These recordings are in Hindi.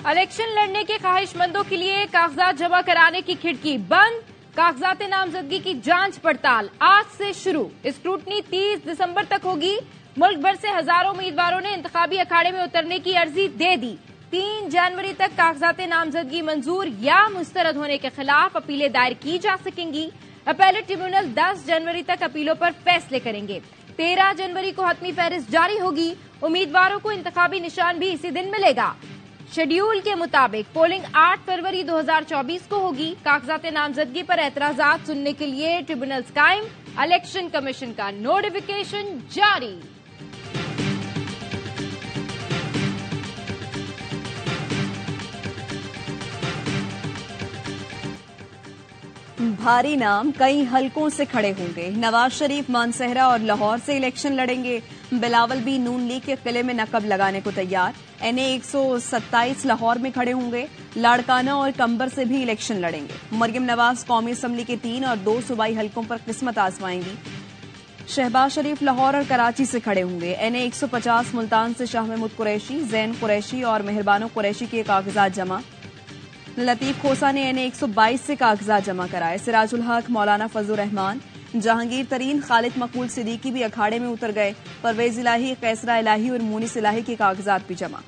इलेक्शन लड़ने के ख्वाहिशमंदों के लिए कागजात जमा कराने की खिड़की बंद। कागजात नामजदगी की जांच पड़ताल आज से शुरू। स्क्रूटनी 30 दिसंबर तक होगी। मुल्क भर से हजारों उम्मीदवारों ने इंतखाबी अखाड़े में उतरने की अर्जी दे दी। 3 जनवरी तक कागजात नामजदगी मंजूर या मुस्तरद होने के खिलाफ अपीलें दायर की जा सकेंगी। अपीलेट ट्रिब्यूनल 10 जनवरी तक अपीलों पर फैसले करेंगे। 13 जनवरी को हतमी फहरिस्त जारी होगी। उम्मीदवारों को इंतखाबी निशान भी इसी दिन मिलेगा। शेड्यूल के मुताबिक पोलिंग 8 फरवरी 2024 को होगी। कागजात नामजदगी पर एतराजात सुनने के लिए ट्रिब्यूनल्स कायम। इलेक्शन कमीशन का नोटिफिकेशन जारी। भारी नाम कई हलकों से खड़े होंगे। नवाज शरीफ मानसहरा और लाहौर से इलेक्शन लड़ेंगे। बिलावल भी नून लीग के किले में नकब लगाने को तैयार। एनए 127 लाहौर में खड़े होंगे। लाड़काना और कंबर से भी इलेक्शन लड़ेंगे। मरियम नवाज कौमी असम्बली के 3 और 2 सूबाई हलकों पर किस्मत आजमाएंगी। शहबाज शरीफ लाहौर और कराची से खड़े होंगे। एनए 150 मुल्तान से शाह महमूद कुरैशी, जैन कुरैशी और मेहरबानो कुरैशी के कागजात जमा। लतीफ खोसा ने एनए 122 से कागजात जमा कराए। सिराजुल हक, मौलाना फजलुर रहमान, जहांगीर तरीन, खालिद मकबूल सिद्दीकी भी अखाड़े में उतर गए। परवेज इलाही, कैसरा इलाही और मुनीस इलाही के कागजात भी जमा।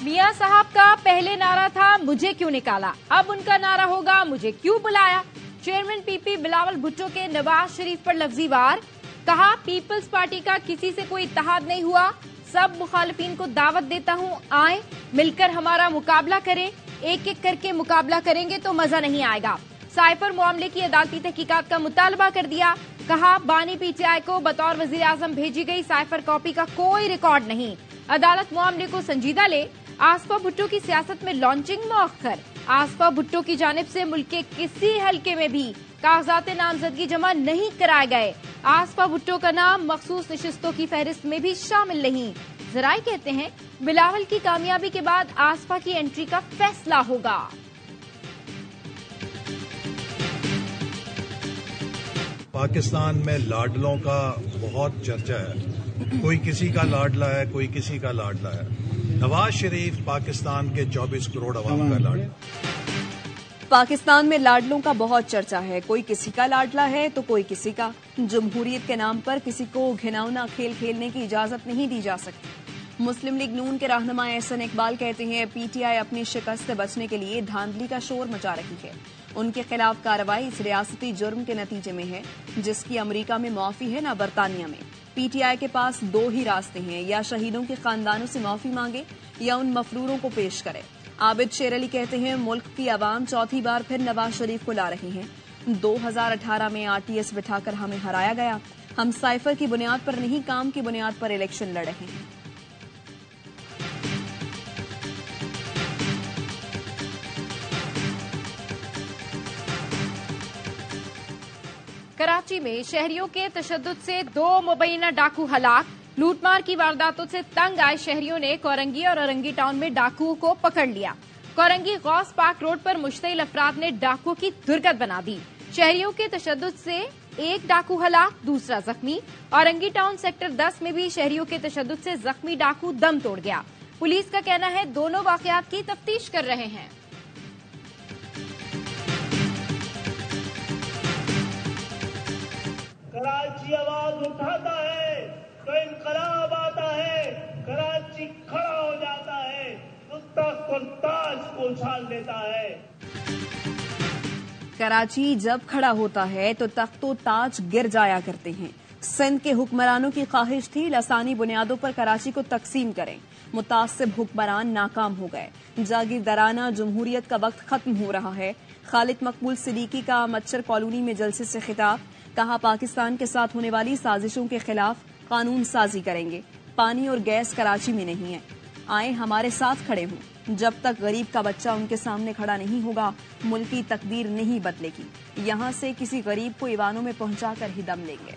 मियां साहब का पहले नारा था मुझे क्यों निकाला, अब उनका नारा होगा मुझे क्यों बुलाया। चेयरमैन पीपी बिलावल भुट्टो के नवाज शरीफ पर लफ्जी वार। कहा पीपल्स पार्टी का किसी से कोई इत्तेहाद नहीं हुआ। सब मुखालिफिन को दावत देता हूं, आए मिलकर हमारा मुकाबला करें। एक एक करके मुकाबला करेंगे तो मजा नहीं आएगा। साइफर मामले की अदालती तहकीकात का मुतालबा कर दिया। कहा बानी पीटीआई को बतौर वजीर आजम भेजी गई साइफर कॉपी का कोई रिकॉर्ड नहीं। अदालत मामले को संजीदा ले। आसफा भुट्टो की सियासत में लॉन्चिंग मौखर। आसफा भुट्टो की जानिब से मुल्क के किसी हलके में भी कागजात नामजदगी जमा नहीं कराए गए। आसफा भुट्टो का नाम मखसूस नशिस्तों की फहरिस्त में भी शामिल नहीं। जराए कहते हैं बिलावल की कामयाबी के बाद आसफा की एंट्री का फैसला होगा। पाकिस्तान में लाडलों का बहुत चर्चा है। कोई किसी का लाडला है, कोई किसी का लाडला है। नवाज शरीफ पाकिस्तान के 24 करोड़ अवाम का लाडला। पाकिस्तान में लाडलों का बहुत चर्चा है। कोई किसी का लाडला है तो कोई किसी का। जमहूरियत के नाम पर किसी को घिनौना खेल खेलने की इजाजत नहीं दी जा सकती। मुस्लिम लीग नून के रहनुमा एहसन इकबाल कहते हैं पीटीआई अपनी शिकस्त से बचने के लिए धांधली का शोर मचा रही है। उनके खिलाफ कार्रवाई इस रियासती जुर्म के नतीजे में है जिसकी अमरीका में माफी है न बरतानिया में। पीटीआई के पास 2 ही रास्ते हैं, या शहीदों के खानदानों से माफी मांगे या उन मफरूरों को पेश करे। आबिद शेर अली कहते हैं मुल्क की आवाम चौथी बार फिर नवाज शरीफ को ला रही है। 2018 में आरटीएस बिठाकर हमें हराया गया। हम साइफर की बुनियाद पर नहीं, काम की बुनियाद पर इलेक्शन लड़ रहे हैं। कराची में शहरियों के तशद्दुद से 2 मुबैना डाकू हलाक। लूटमार की वारदातों से तंग आए शहरियों ने कोरंगी और औरंगी टाउन में डाकुओं को पकड़ लिया। कोरंगी गौस पार्क रोड पर मुश्तइल अफराद ने डाकुओं की दुर्गत बना दी। शहरियों के तशद्दुद से 1 डाकू हलाक, दूसरा जख्मी। औरंगी टाउन सेक्टर 10 में भी शहरियों के तशद्दुद से जख्मी डाकू दम तोड़ गया। पुलिस का कहना है दोनों वाकयात की तफ्तीश कर रहे हैं। कराची आवाज उठाता है तो इनकलाब आता है। कराची खड़ा हो जाता है तो तख्त और ताज को उछाल देता है। कराची जब खड़ा होता है तो तख्त और ताज गिर जाया करते हैं। सिंध के हुक्मरानों की ख्वाहिश थी लसानी बुनियादों पर कराची को तकसीम करें। मुतासिब हुक्मरान नाकाम हो गए। जागीरदाराना जमहूरियत का वक्त खत्म हो रहा है। खालिद मकबूल सिद्दीकी का मच्छर कॉलोनी में जलसे से खिताब। कहा पाकिस्तान के साथ होने वाली साजिशों के खिलाफ कानून साजी करेंगे। पानी और गैस कराची में नहीं है, आए हमारे साथ खड़े हों। जब तक गरीब का बच्चा उनके सामने खड़ा नहीं होगा मुल्क की तकदीर नहीं बदलेगी। यहां से किसी गरीब को ईवानों में पहुंचाकर ही दम लेंगे।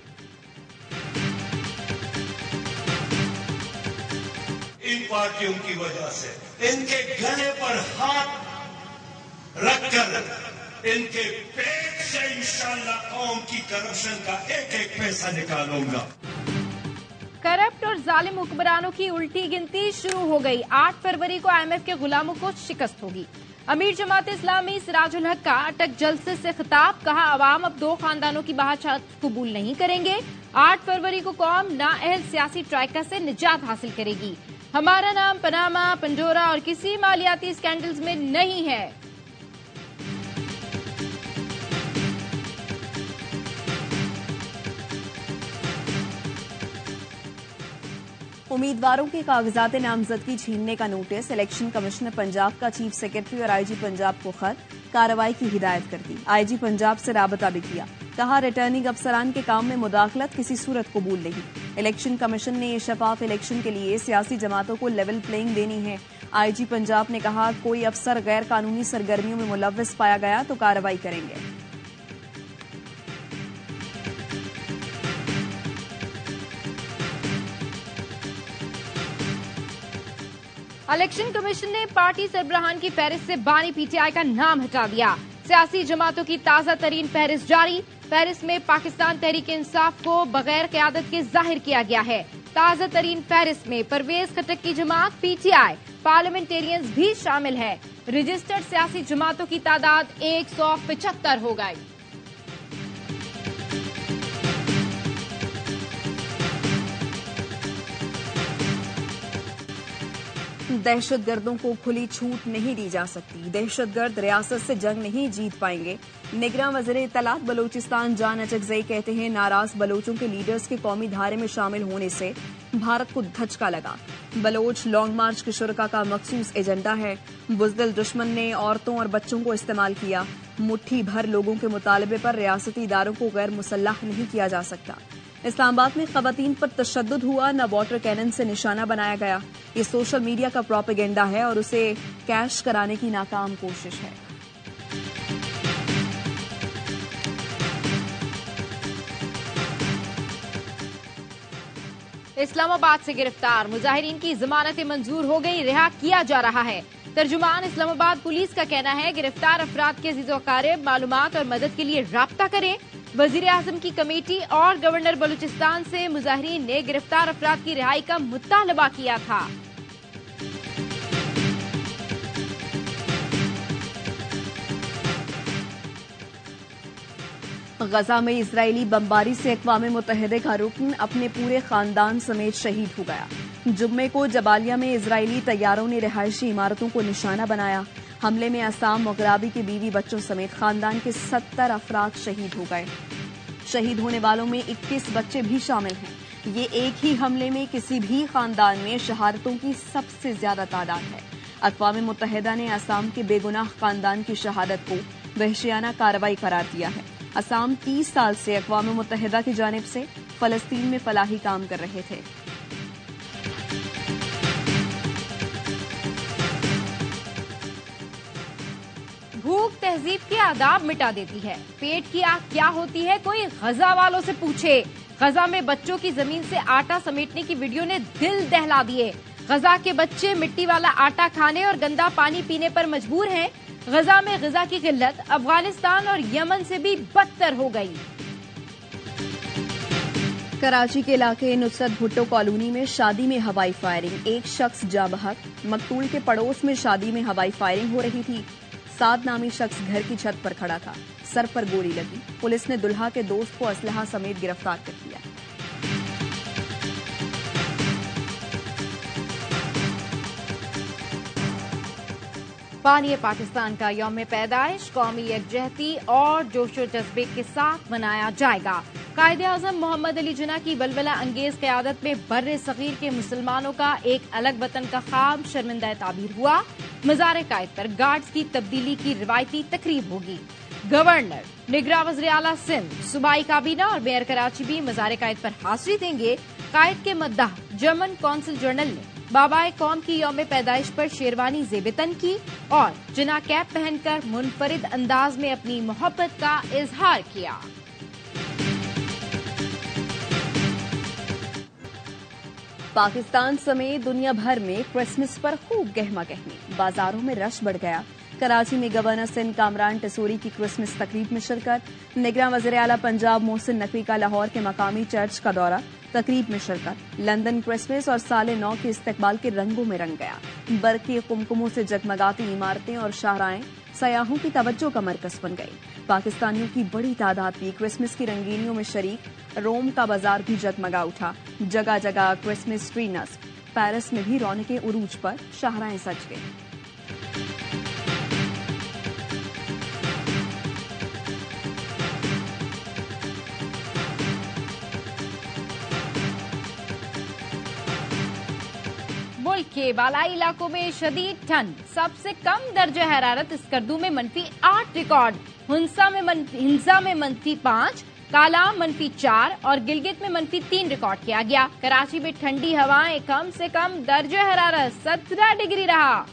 इन पार्टियों की वजह से इनके गले पर हाथ रखकर इनके पेट से इंशाअल्लाह कौम की करप्शन का एक एक पैसा निकालूंगा। करप्ट और जालिम हुक्मरानों की उल्टी गिनती शुरू हो गई। 8 फरवरी को IMF के गुलामों को शिकस्त होगी। अमीर जमात इस्लामी सिराजुल हक का अटक जलसे से खिताब, कहा अवाम अब 2 खानदानों की बादशाहत कबूल नहीं करेंगे। 8 फरवरी को कौम नाअहल सियासी ट्राइका से निजात हासिल करेगी। हमारा नाम पनामा, पंडोरा और किसी मालियाती स्कैंडल्स में नहीं है। उम्मीदवारों के कागजात नामजदगी छीनने का नोटिस, इलेक्शन कमिश्नर पंजाब का चीफ सेक्रेटरी और IG पंजाब को खत, कार्रवाई की हिदायत कर दी। IG पंजाब से राबता भी किया, कहा रिटर्निंग अफसरान के काम में मुदाखलत किसी सूरत कबूल नहीं। इलेक्शन कमीशन ने शफाफ इलेक्शन के लिए सियासी जमातों को लेवल प्लेइंग देनी है। IG पंजाब ने कहा कोई अफसर गैर कानूनी सरगर्मियों में मुलव्वस पाया गया तो कार्रवाई करेंगे। इलेक्शन कमीशन ने पार्टी सरबराहान की फहरिस्त से बानी PTI का नाम हटा दिया। सियासी जमातों की ताजा तरीन फहरिस्त जारी। फहरिस्त में पाकिस्तान तहरीक इंसाफ को बगैर क़यादत के जाहिर किया गया है। ताजा तरीन फहरिस्त में परवेज खटक की जमात, PTI, पार्लियामेंटेरियंस भी शामिल है। रजिस्टर्ड सियासी जमातों की तादाद 175 हो गई। दहशतगर्दों को खुली छूट नहीं दी जा सकती। दहशतगर्द रियासत से जंग नहीं जीत पाएंगे। निगरान वज़ीर इत्तलात बलूचिस्तान जान अचकज़ई कहते हैं नाराज बलोचों के लीडर्स के कौमी धारे में शामिल होने से भारत को धचका लगा। बलोच लॉन्ग मार्च के शुरका का मखसूस एजेंडा है। बुज़दिल दुश्मन ने औरतों और बच्चों को इस्तेमाल किया। मुट्ठी भर लोगों के मुतालबे पर रियासती इदारों को गैर मुसल्लह नहीं किया जा सकता। इस्लामाबाद में खवातीन पर तशद्दुद हुआ, न वाटर कैनन से निशाना बनाया गया। ये सोशल मीडिया का प्रोपेगेंडा है और उसे कैश कराने की नाकाम कोशिश है। इस्लामाबाद से गिरफ्तार मुजाहिरीन की जमानतें मंजूर हो गई, रिहा किया जा रहा है। तर्जुमान इस्लामाबाद पुलिस का कहना है गिरफ्तार अफराद के अज़ीज़-ओ-अक़ारिब मालूमात और मदद के लिए राब्ता करें। वज़ीर आज़म की कमेटी और गवर्नर बलूचिस्तान से मुजाहिरीन ने गिरफ्तार अफराद की रिहाई का मुतालबा किया था। गजा में इजरायली बमबारी से अक़वाम मुत्तहिदा का रुकन अपने पूरे खानदान समेत शहीद हो गया। जुम्मे को जबालिया में इजरायली तैयारों ने रिहायशी इमारतों को निशाना बनाया। हमले में असाम मोगराबी के बीवी बच्चों समेत खानदान के 70 अफराद शहीद हो गए। शहीद होने वालों में 21 बच्चे भी शामिल हैं। ये एक ही हमले में किसी भी खानदान में शहादतों की सबसे ज्यादा तादाद है। अक़वाम मुत्तहिदा ने असाम के बेगुनाह खानदान की शहादत को वहशियाना कार्रवाई करार दिया है। असाम 30 साल से अक़वाम मुत्तहिदा की जानिब से फलस्तीन में फलाही काम कर रहे थे। भूख तहजीब के आदाब मिटा देती है। पेट की आग क्या होती है कोई गजा वालों से पूछे। गजा में बच्चों की जमीन से आटा समेटने की वीडियो ने दिल दहला दिए। गजा के बच्चे मिट्टी वाला आटा खाने और गंदा पानी पीने पर मजबूर हैं। गजा में ग़िज़ा की किल्लत अफगानिस्तान और यमन से भी बदतर हो गई। कराची के इलाके नुसरत भुट्टो कॉलोनी में शादी में हवाई फायरिंग, एक शख्स जा बहक। मकतूल के पड़ोस में शादी में हवाई फायरिंग हो रही थी। 7 नामी शख्स घर की छत पर खड़ा था, सर पर गोली लगी। पुलिस ने दुल्हा के दोस्त को असलहा समेत गिरफ्तार कर लिया। बानिए पाकिस्तान का यौम पैदाइश कौमी यकजहती और जोशो जज्बे के साथ मनाया जाएगा। कायदे-आज़म मोहम्मद अली जिन्ना की बलबला अंगेज क़यादत में बर्रे सगीर के मुसलमानों का एक अलग वतन का ख्वाब शर्मिंदा ताबीर हुआ। मज़ार कायद पर गार्ड्स की तब्दीली की रिवायती तकरीब होगी। गवर्नर, निगरान वज़ीर आला सिंध, सूबाई काबीना और मेयर कराची भी मज़ार कायद पर हाजिरी देंगे। कायद के मद्दाह जर्मन कौंसिल जर्नल ने बाबाए कौम की यौम पैदाइश पर शेरवानी ज़ेबतन की और जिन्ना कैप पहनकर मुनफरिद अंदाज में अपनी मोहब्बत का इजहार किया। पाकिस्तान समेत दुनिया भर में क्रिसमस पर खूब गहमा गहमी, बाजारों में रश बढ़ गया। कराची में गवर्नर सिंध कामरान टेसूरी की क्रिसमस तकरीब में शिरकत। निगरान वज़ीर आला पंजाब मोहसिन नकवी का लाहौर के मकामी चर्च का दौरा, तकरीब में शिरकत। लंदन क्रिसमस और साले नौ के इस्तकबाल के रंगों में रंग गया। बरक़ी कुमकुमों से जगमगाती इमारतें और शाहराएं सयाहों की तवज्जो का मरकज बन गई। पाकिस्तानियों की बड़ी तादाद भी क्रिसमस की रंगीनियों में शरीक। रोम का बाजार भी जगमगा उठा, जगह जगह क्रिसमस ट्री नस्ब। पेरिस में भी रौनकें उरूज पर, शाहराएं सज गई। मुल्क के बालाई इलाकों में शदीद ठंड, सबसे कम दर्जा हरारत स्कर्दू में -8 रिकॉर्ड, हिंसा में -5, कालाम -4 और गिलगित में -3 रिकॉर्ड किया गया। कराची में ठंडी हवाएं कम से कम दर्जा हरारत 17 डिग्री रहा।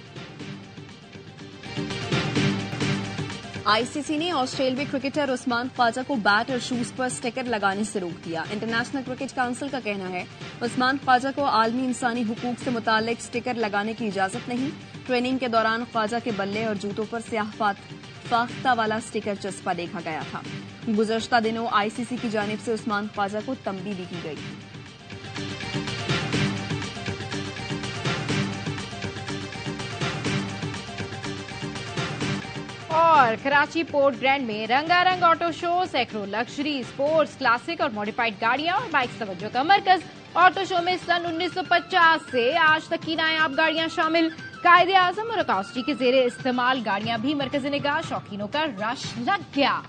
आईसीसी ने ऑस्ट्रेलियाई क्रिकेटर उस्मान ख्वाजा को बैट और शूज पर स्टिकर लगाने से रोक दिया। इंटरनेशनल क्रिकेट काउंसिल का कहना है उस्मान ख्वाजा को आलमी इंसानी हुकूक से मुताल्लिक स्टिकर लगाने की इजाजत नहीं। ट्रेनिंग के दौरान ख्वाजा के बल्ले और जूतों पर स्याह फाख्ता वाला स्टिकर चस्पा देखा गया था। गुज़श्ता दिनों आईसीसी की जानिब से उस्मान ख्वाजा को तंबीह भी की गई। और कराची पोर्ट ग्रैंड में रंगारंग ऑटो शो, सैकड़ों लग्जरी, स्पोर्ट्स, क्लासिक और मॉडिफाइड गाड़ियां और बाइक्स तवज्जो का मरकज। ऑटो शो में सन 1950 से आज तक की नायाब गाड़ियां शामिल। कायदे आजम और अकाउस्टी के जेरे इस्तेमाल गाड़ियां भी मरकज़ निगाह, शौकीनों का रश लग गया।